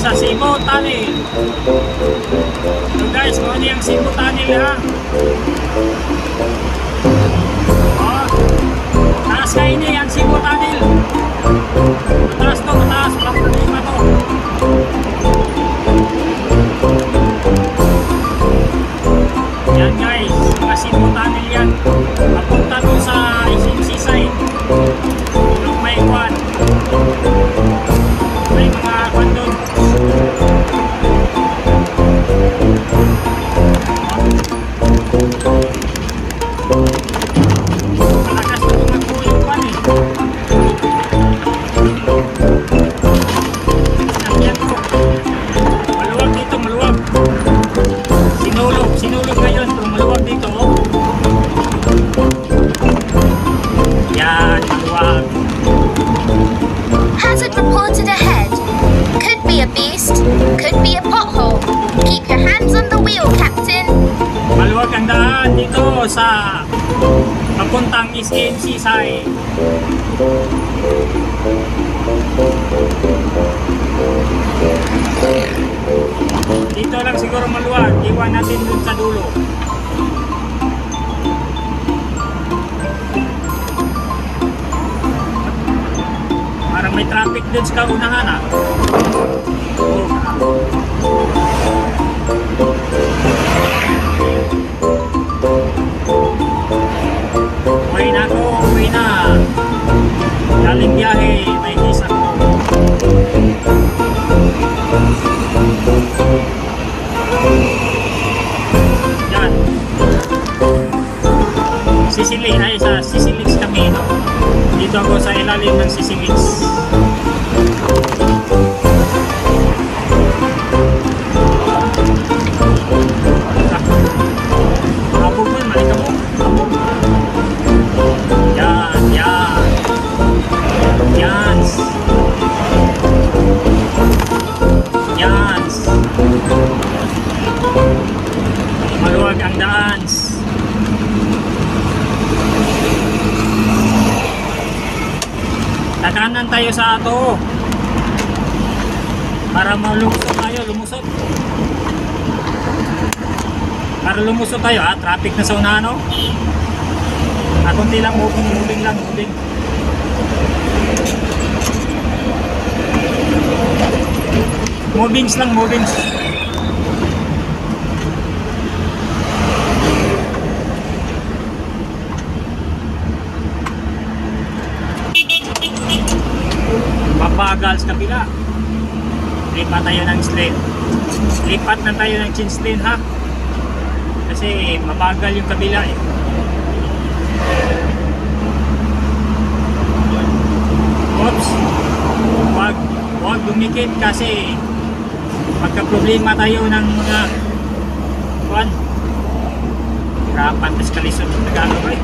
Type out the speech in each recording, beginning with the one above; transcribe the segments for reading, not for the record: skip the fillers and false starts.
sa Cebu Tunnel. So guys, kung ano yung Cebu Tunnel ha. Taas kayo niya yan, Cebu Tunnel. Mataas to, mataas. Walang problema to. Yan guys, mga Cebu Tunnel yan. Papunta to sa SMC side. Look may kwan. May mga kwan doon. Malakas na tumakbo yung kwan eh. Nakyan ko. Maluwag dito, maluwag. Sinulog ngayon. Pero maluwag dito oh. Yan, maluwag. Hazard reported ahead. Could be a beast, could be a pothole. Keep your hands on the wheel, Captain. Maluwag ang daan dito sa papuntang SMC side. Dito lang siguro maluwag. Iwan natin dun sa dulo. Parang may traffic dun sa kaunahan ah. Uwi na ako, uwi na. Galing biyahe, may isa ko. Yan. Sisilig, ay sa Sisilix kami. No? Dito ako sa ilalim ng Sisilix. Habog mo, malika mo. Habog. Yan, yan. Yan. Yan. Maluwag ang daan. Takanan tayo sa ato para malumusot tayo, lumusot. Para lumusot tayo ha, traffic na sa unahan no? Kunti lang, moving lang, moving. Movings lang, movings. Mabagal sa kabila. Lipat tayo ng lane. Lipat na tayo ng change lane ha. Kasi mabagal yung kabila eh. Oops. Huwag dumikit kasi magka-problema tayo ng mga kuwan. Hirapan tas kalisod ng Tagalog eh.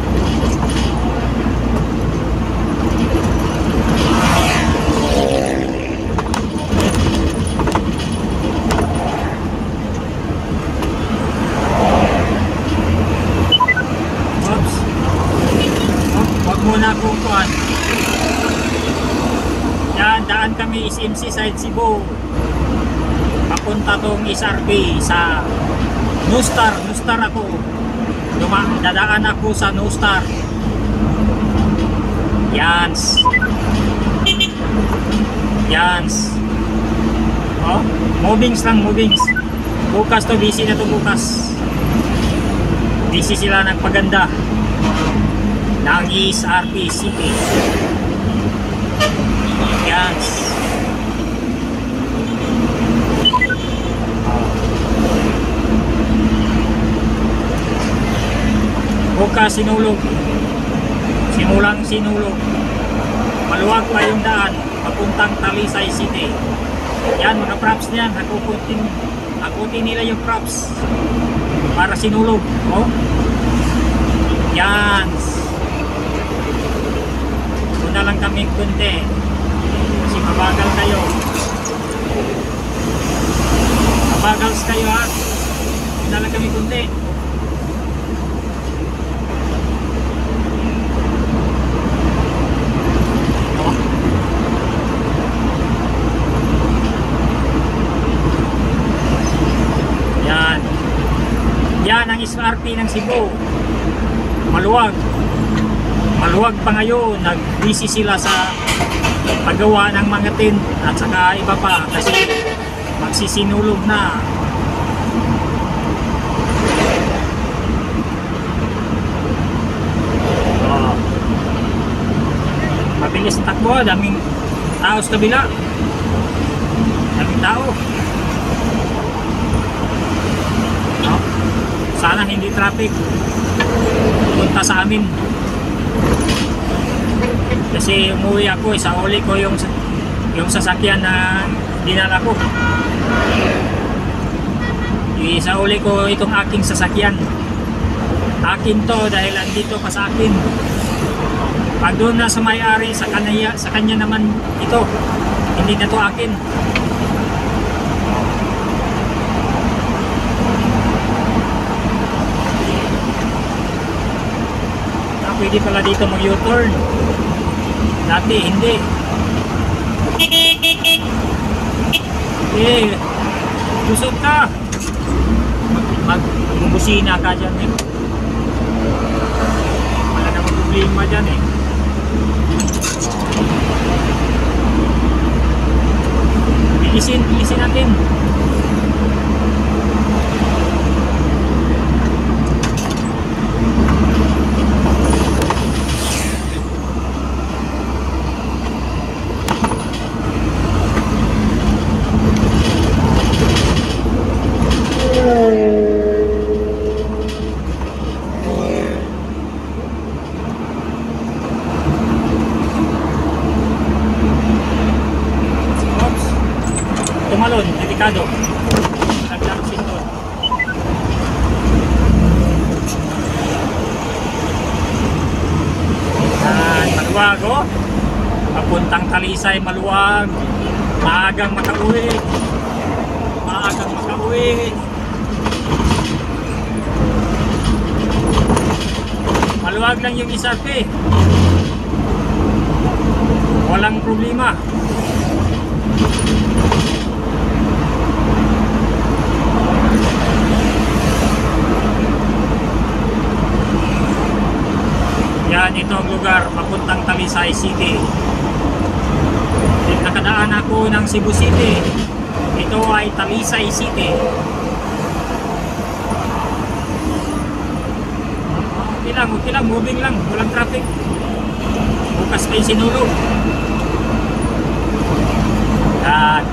Muna kung kuhan. Yan, daan kami SMC side Cebu. Papunta tong SRB sa Nustar. Nustar ako. Dadaan ako sa Nustar. Yans. Yans. Oh, movings lang, movings. Bukas to, busy na to bukas. Busy sila nagpaganda ng SRB City. Yan. Bukas sinulog. Simulang sinulog. Maluwag pa yung daan papuntang Talisay City. Yan mga props niyan. Hakutin nila yung props para sinulog. Oh. Yan. Na lang kami kunti kasi mabagal kayo ha, na lang kami kunti. LRT ng Cebu. Maluwag. Maluwag pa ngayon. Nag-busy sila sa paggawa ng mga tent at saka iba pa kasi magsisinulog na. Mabilis takbo, daming tao sa kabila. Daming tao. No? Sana hindi traffic punta sa amin. Kasi umuwi ako, isauli ko yung sasakyan na dinala ko. Isauli ko itong aking sasakyan. Akin to dahil andito pa sa akin. Pag doon na sa may-ari, sa kanya naman ito. Hindi na to akin. Pwede pala dito mag-U-turn. Dati hindi. Lusot ka. Magbubusina ka dyan eh. Wala namang problema dyan eh. Bilisin natin. Tumalon, delikado. Naglang sindon. Maluwag oh. Papuntang Talisay, maluwag. Maagang makauwi. Maagang makauwi. Maluwag lang yung isarpe. Walang problema. Yan, ito ang lugar papuntang Talisay City. Nakadaan ako ng Cebu City. Ito ay Talisay City. Okay lang, moving lang, walang traffic. Bukas kayo sinulog. Yan.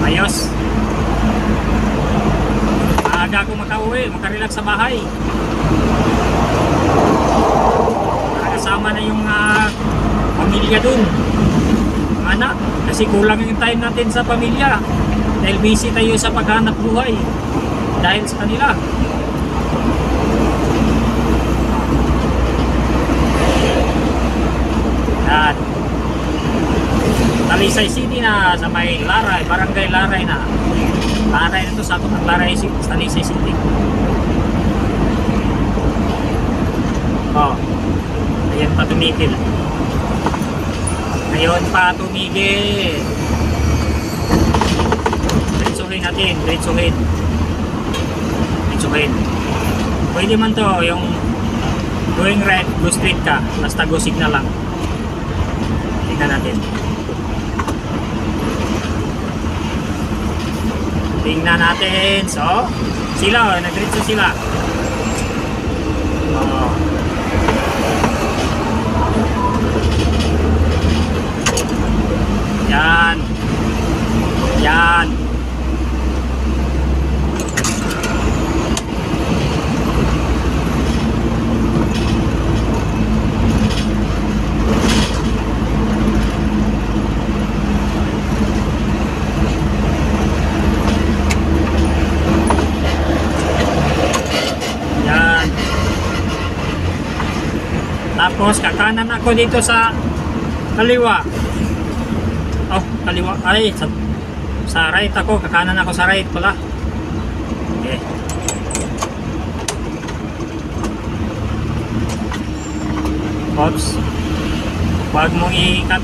Ayos. Maaga ako makauwi, makarelax sa bahay. Nakasama na yung pamilya dun, mga anak, kasi kulang yung time natin sa pamilya dahil busy tayo sa paghanap buhay dahil sa kanila. At Talisay City na sa may Laray, Barangay Laray na. Laray na to, sa ng Laray, Talisay City. Oh, ayan pa tumigil. Ngayon pa tumigil. Diretsuhin natin, diretsuhin. Pwede man to, yung going right, go straight ka, basta go signal lang. Tingnan natin. Tingnan natin. So, sila, nagdiretso sila. Oh. Yan. Yan. Tapos kakanan ako dito sa kaliwa. Oh, kaliwa. Ay, sa right ako. Kakanan ako sa right pala. Okay. Oops. Huwag mong i-cut.